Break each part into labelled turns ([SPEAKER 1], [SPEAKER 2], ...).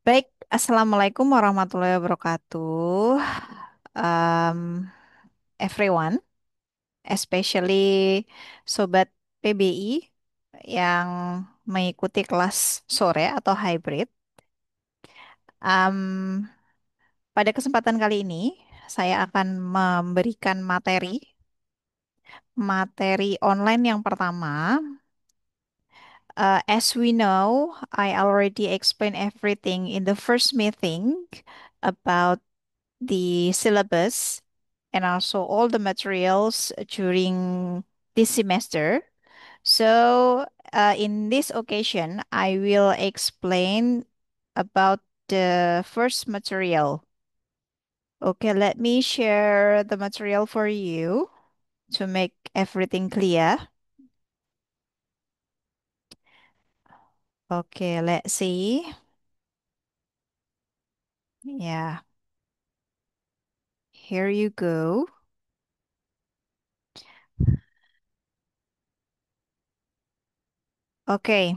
[SPEAKER 1] Baik, Assalamualaikum warahmatullahi wabarakatuh. Um, Everyone, especially Sobat PBI yang mengikuti kelas sore atau hybrid. Um, Pada kesempatan kali ini, saya akan memberikan materi online yang pertama. As we know, I already explained everything in the first meeting about the syllabus and also all the materials during this semester. So, in this occasion, I will explain about the first material. Okay, let me share the material for you to make everything clear. Okay, let's see. Yeah, here you go. Okay,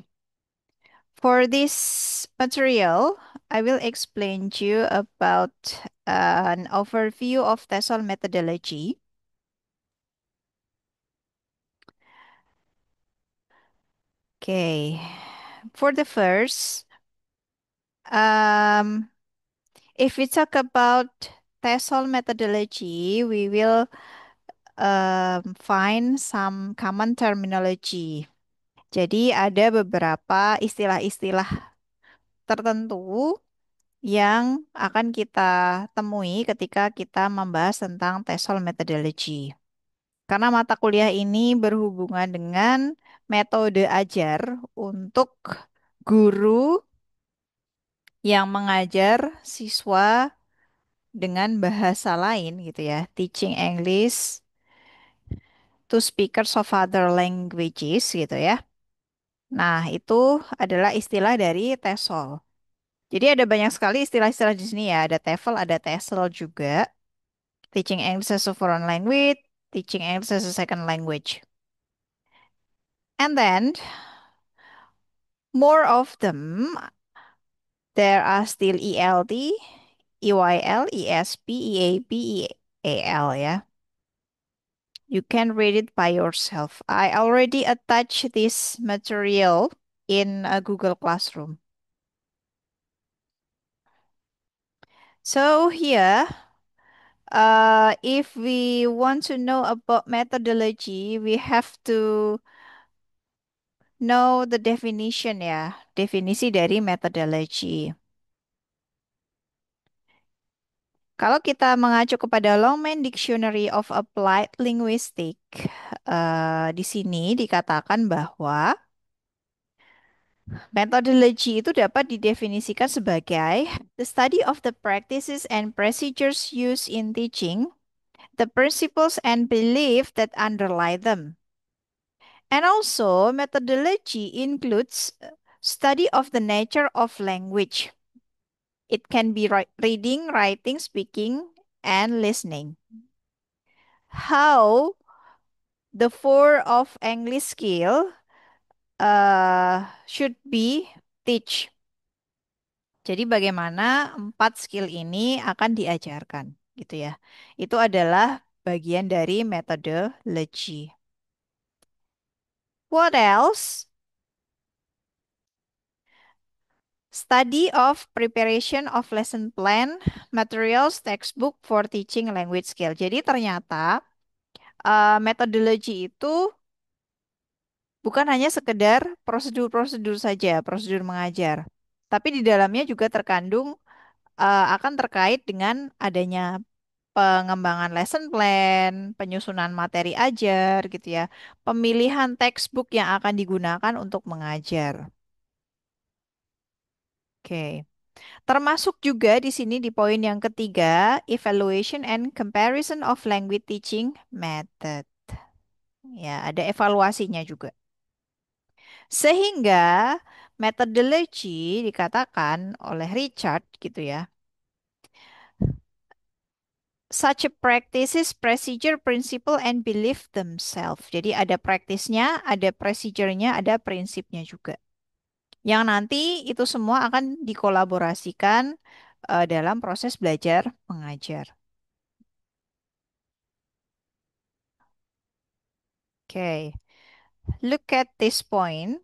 [SPEAKER 1] for this material, I will explain to you about an overview of TESOL methodology. Okay, for the first, um, if we talk about TESOL methodology, we will find some common terminology. Jadi ada beberapa istilah-istilah tertentu yang akan kita temui ketika kita membahas tentang TESOL methodology. Karena mata kuliah ini berhubungan dengan metode ajar untuk guru yang mengajar siswa dengan bahasa lain gitu ya, teaching English to speakers of other languages gitu ya. Nah, itu adalah istilah dari TESOL. Jadi ada banyak sekali istilah-istilah di sini ya. Ada TEFL, ada TESOL juga. Teaching English as a foreign language, teaching English as a second language. And then more of them, there are still ELT, EYL, ESP, EAP, EAL ya. You can read it by yourself. I already attached this material in a Google Classroom. So here, if we want to know about methodology, we have to know the definition ya, definisi dari methodology. Kalau kita mengacu kepada Longman Dictionary of Applied Linguistics, di sini dikatakan bahwa methodology itu dapat didefinisikan sebagai the study of the practices and procedures used in teaching, the principles and belief that underlie them. And also, methodology includes study of the nature of language. It can be reading, writing, speaking, and listening. How the four of English skill should be teach. Jadi bagaimana empat skill ini akan diajarkan, gitu ya. Itu adalah bagian dari methodology. What else? Study of preparation of lesson plan, materials, textbook for teaching language skill. Jadi ternyata metodologi itu bukan hanya sekedar prosedur-prosedur saja, prosedur mengajar. Tapi di dalamnya juga terkandung akan terkait dengan adanya pengembangan lesson plan, penyusunan materi ajar gitu ya, pemilihan textbook yang akan digunakan untuk mengajar. Oke. Termasuk juga di sini di poin yang ketiga, evaluation and comparison of language teaching method. Ya, ada evaluasinya juga. Sehingga methodology dikatakan oleh Richard gitu ya. Such a practices, procedure, principle, and belief themselves. Jadi ada praktisnya, ada procedure-nya, ada prinsipnya juga. yang nanti itu semua akan dikolaborasikan dalam proses belajar mengajar. Oke, look at this point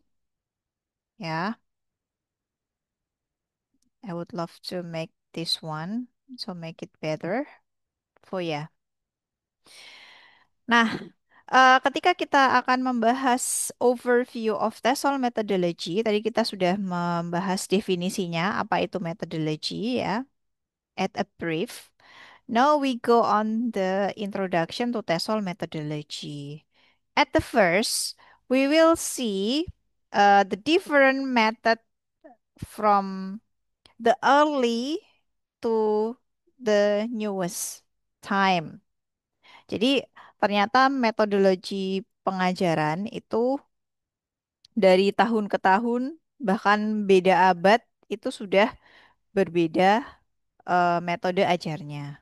[SPEAKER 1] ya. I would love to make this one, so make it better for ya. Nah, ketika kita akan membahas overview of TESOL methodology, tadi kita sudah membahas definisinya, apa itu methodology ya, at a brief. Now we go on the introduction to TESOL methodology. At the first, we will see the different method from the early to the newest time. Jadi ternyata metodologi pengajaran itu dari tahun ke tahun, bahkan beda abad, itu sudah berbeda metode ajarnya.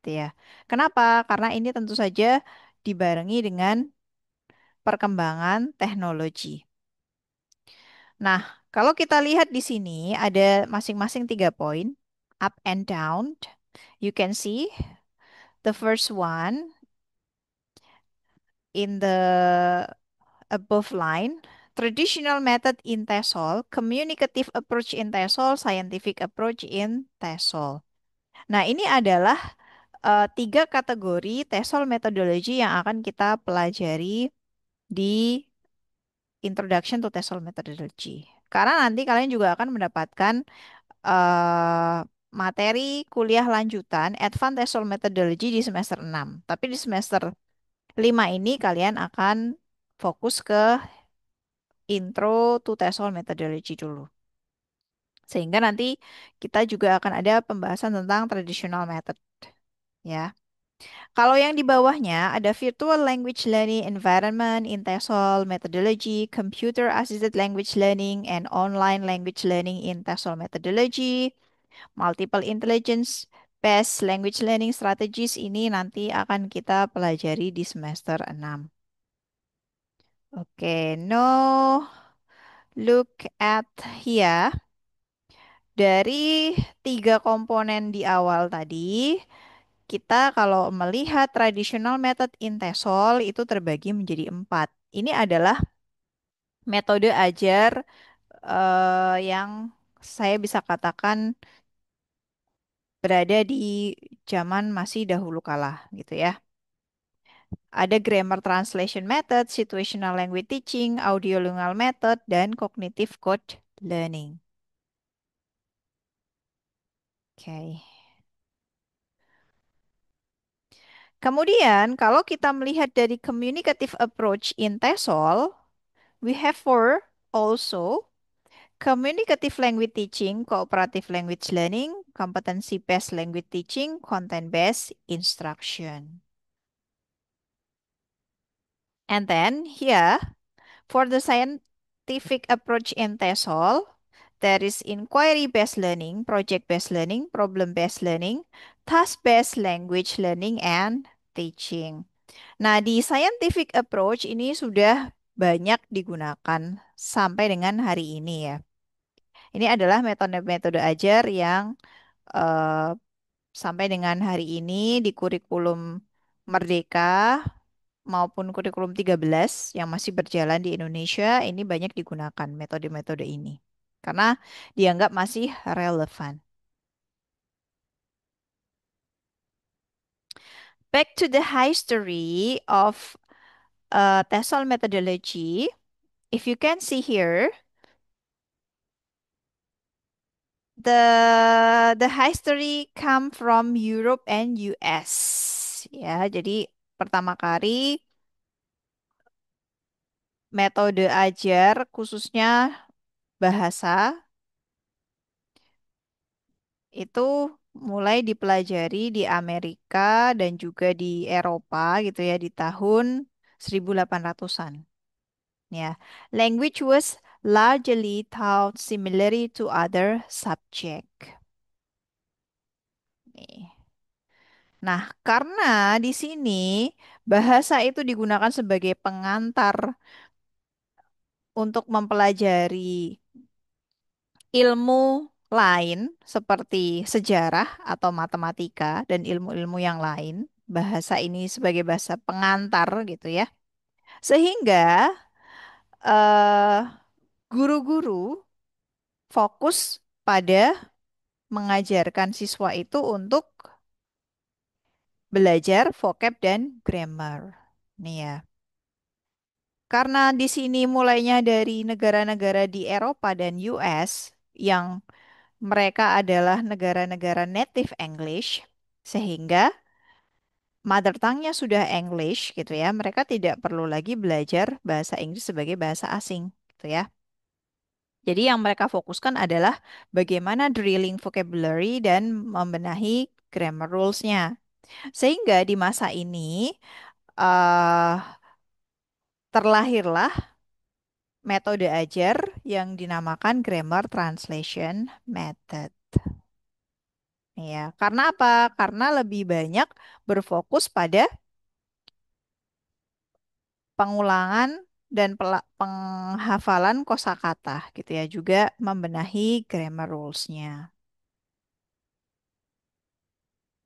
[SPEAKER 1] Gitu ya. Kenapa? Karena ini tentu saja dibarengi dengan perkembangan teknologi. Nah, kalau kita lihat di sini ada masing-masing 3 poin, up and down. You can see the first one in the above line. Traditional method in TESOL, communicative approach in TESOL, scientific approach in TESOL. Nah, ini adalah 3 kategori TESOL methodology yang akan kita pelajari di Introduction to TESOL Methodology. Karena nanti kalian juga akan mendapatkan eh, materi kuliah lanjutan Advanced TESOL Methodology di semester 6. Tapi di semester 5 ini kalian akan fokus ke Intro to TESOL Methodology dulu. Sehingga nanti kita juga akan ada pembahasan tentang traditional method ya. Kalau yang di bawahnya ada virtual language learning environment in TESOL methodology, computer assisted language learning and online language learning in TESOL methodology, multiple intelligence based language learning strategies ini nanti akan kita pelajari di semester 6. Oke, no look at here. Dari 3 komponen di awal tadi, kita kalau melihat traditional method in TESOL itu terbagi menjadi 4. Ini adalah metode ajar yang saya bisa katakan berada di zaman masih dahulu kala gitu ya. Ada grammar translation method, situational language teaching, audiolingual method, dan cognitive code learning. Oke. Kemudian, kalau kita melihat dari communicative approach in TESOL, we have 4 also. Communicative language teaching, cooperative language learning, competency-based language teaching, content-based instruction. And then here, for the scientific approach in TESOL, there is inquiry-based learning, project-based learning, problem-based learning, task-based language learning, and teaching. Nah, di scientific approach ini sudah banyak digunakan sampai dengan hari ini ya. Ini adalah metode-metode ajar yang eh, sampai dengan hari ini di kurikulum Merdeka maupun kurikulum 13 yang masih berjalan di Indonesia ini banyak digunakan metode-metode ini. Karena dianggap masih relevan. Back to the history of TESOL methodology. If you can see here, the history come from Europe and US. Ya, jadi pertama kali metode ajar khususnya bahasa itu mulai dipelajari di Amerika dan juga di Eropa gitu ya di tahun 1800-an. Ya, language was largely taught similarly to other subject. Nih. Nah, karena di sini bahasa itu digunakan sebagai pengantar untuk mempelajari ilmu lain seperti sejarah atau matematika dan ilmu-ilmu yang lain, bahasa ini sebagai bahasa pengantar gitu ya. Sehingga eh, guru-guru fokus pada mengajarkan siswa itu untuk belajar vocab dan grammar. Nih ya. Karena di sini mulainya dari negara-negara di Eropa dan US yang mereka adalah negara-negara native English, sehingga mother tongue-nya sudah English gitu ya. Mereka tidak perlu lagi belajar bahasa Inggris sebagai bahasa asing gitu ya. Jadi yang mereka fokuskan adalah bagaimana drilling vocabulary dan membenahi grammar rules-nya. Sehingga di masa ini eh terlahirlah metode ajar yang dinamakan grammar translation method. Ya, karena apa? Karena lebih banyak berfokus pada pengulangan dan penghafalan kosakata gitu ya, juga membenahi grammar rules-nya.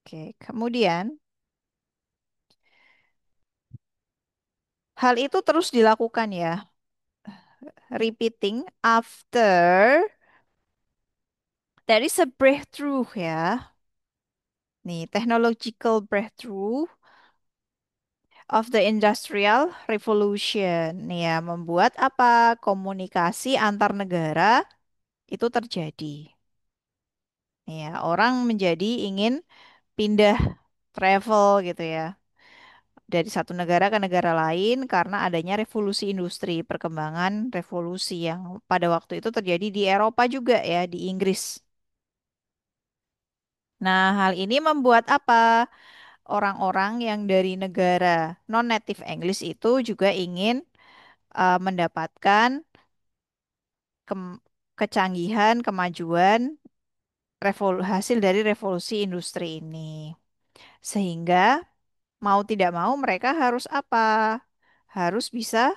[SPEAKER 1] Oke, kemudian hal itu terus dilakukan ya, repeating after there is a breakthrough ya. Nih, technological breakthrough of the Industrial Revolution. Nih ya, membuat apa? Komunikasi antar negara itu terjadi. Nih ya, orang menjadi ingin pindah travel gitu ya. Dari satu negara ke negara lain karena adanya revolusi industri, perkembangan revolusi yang pada waktu itu terjadi di Eropa juga ya, di Inggris. Nah, hal ini membuat apa? Orang-orang yang dari negara non-native English itu juga ingin mendapatkan kecanggihan, kemajuan hasil dari revolusi industri ini. Sehingga mau tidak mau mereka harus apa? Harus bisa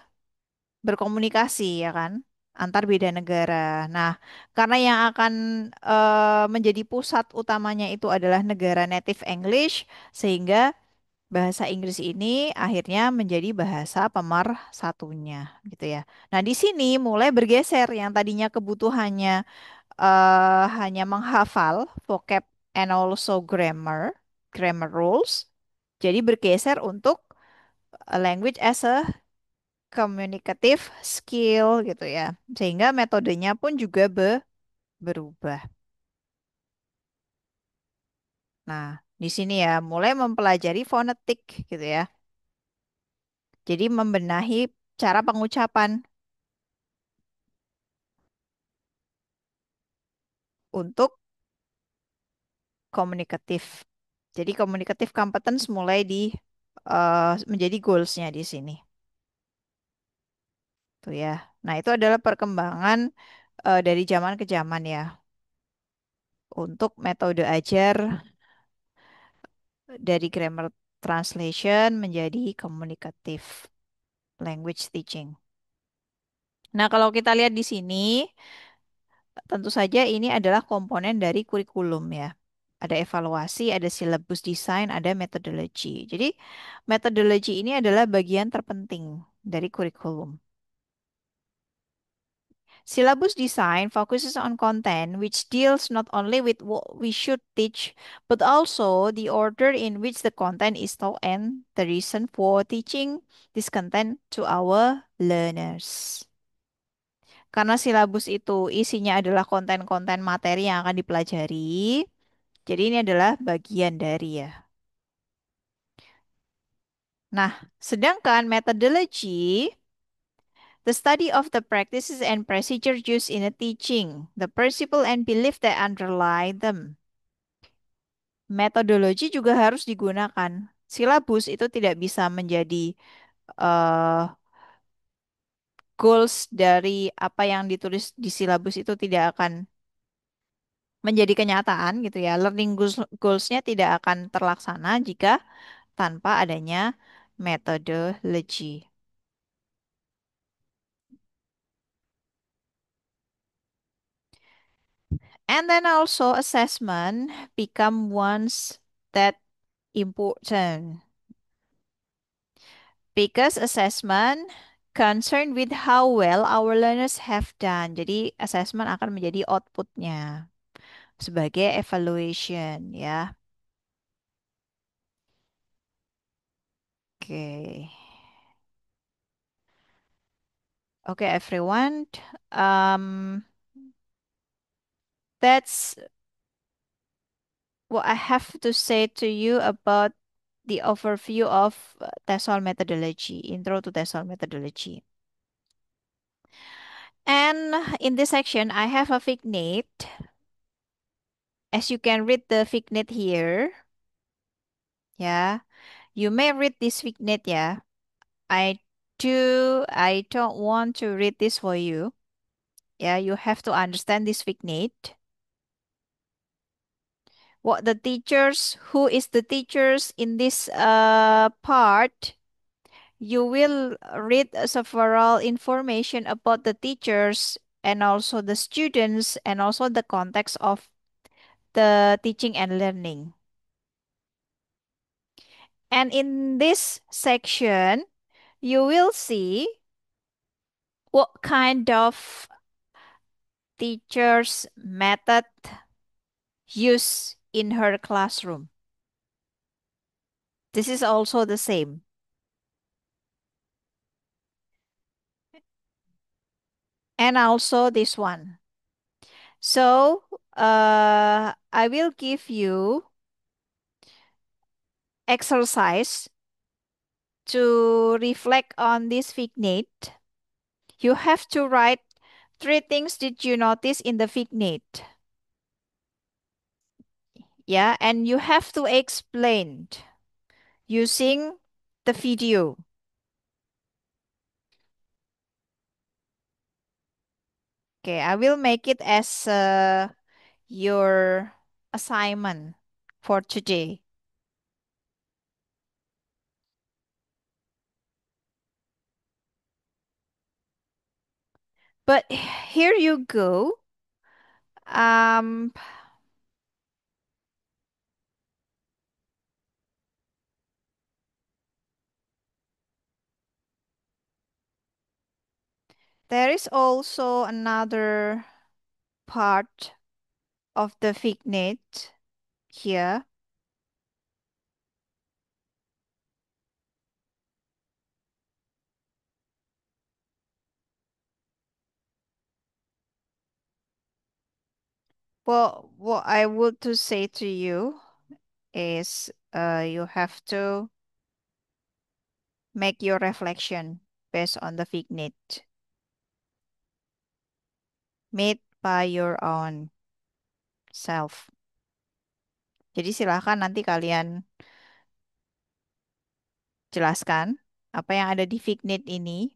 [SPEAKER 1] berkomunikasi ya kan antar beda negara. Nah, karena yang akan menjadi pusat utamanya itu adalah negara native English, sehingga bahasa Inggris ini akhirnya menjadi bahasa pemersatunya gitu ya. Nah, di sini mulai bergeser yang tadinya kebutuhannya hanya menghafal vocab and also grammar rules, jadi bergeser untuk language as a communicative skill gitu ya. Sehingga metodenya pun juga berubah. Nah, di sini ya mulai mempelajari fonetik gitu ya. Jadi membenahi cara pengucapan untuk komunikatif. Jadi komunikatif competence mulai menjadi goalsnya di sini. Tuh ya. Nah, itu adalah perkembangan dari zaman ke zaman ya. Untuk metode ajar dari grammar translation menjadi komunikatif language teaching. Nah, kalau kita lihat di sini, tentu saja ini adalah komponen dari kurikulum ya. Ada evaluasi, ada syllabus design, ada metodologi. Jadi, metodologi ini adalah bagian terpenting dari kurikulum. Syllabus design focuses on content which deals not only with what we should teach, but also the order in which the content is taught and the reason for teaching this content to our learners. Karena silabus itu isinya adalah konten-konten materi yang akan dipelajari, jadi ini adalah bagian dari ya. Nah, sedangkan methodology, the study of the practices and procedures used in a teaching, the principle and belief that underlie them. Metodologi juga harus digunakan. Silabus itu tidak bisa menjadi eh, goals dari apa yang ditulis di silabus itu tidak akan menjadi kenyataan gitu ya. Learning goals-nya tidak akan terlaksana jika tanpa adanya metodologi. And then also assessment become ones that important because assessment concerned with how well our learners have done. Jadi assessment akan menjadi outputnya sebagai evaluation ya. Oke. Oke everyone. Um, that's what I have to say to you about the overview of TESOL methodology, intro to TESOL methodology. And in this section, I have a Fignet. As you can read the Fignet here, yeah, you may read this Fignet, yeah. I I don't want to read this for you. Yeah, you have to understand this Fignet. What the teachers, who is the teachers in this part? You will read several information about the teachers and also the students and also the context of the teaching and learning. And in this section, you will see what kind of teacher's method used in her classroom. This is also the same. And also this one. So, I will give you exercise to reflect on this Fignet. You have to write three things that you notice in the Fignet. Yeah, and you have to explain using the video. Okay, I will make it as your assignment for today. But here you go. Um, there is also another part of the Fignet here. Well, what I would to say to you is you have to make your reflection based on the Fignet. Made by your own self. Jadi silakan nanti kalian jelaskan apa yang ada di Fignet ini,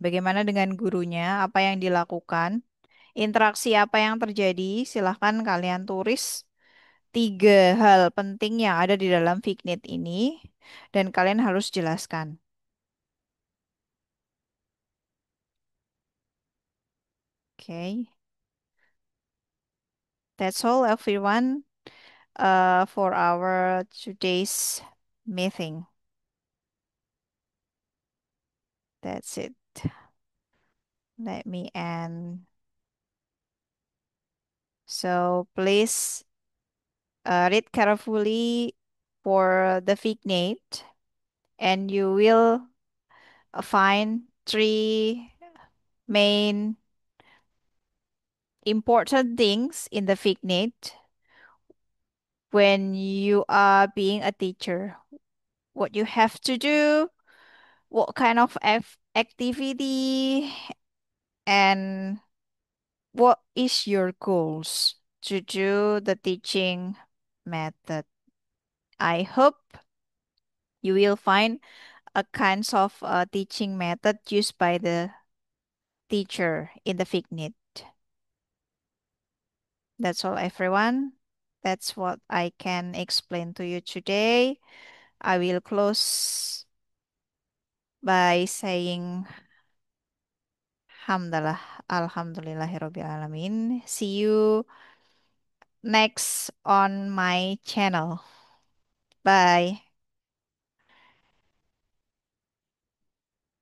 [SPEAKER 1] bagaimana dengan gurunya, apa yang dilakukan, interaksi apa yang terjadi, silahkan kalian tulis tiga hal penting yang ada di dalam Fignet ini, dan kalian harus jelaskan. Oke, that's all everyone for our today's meeting. That's it. Let me end. So please read carefully for the Fignet, and you will find three main important things in the Fignet when you are being a teacher. What you have to do, what kind of activity, and what is your goals to do the teaching method. I hope you will find a kinds of teaching method used by the teacher in the Fignet. That's all, everyone. That's what I can explain to you today. I will close by saying Alhamdulillah. Alhamdulillahirobbilalamin. See you next on my channel. Bye.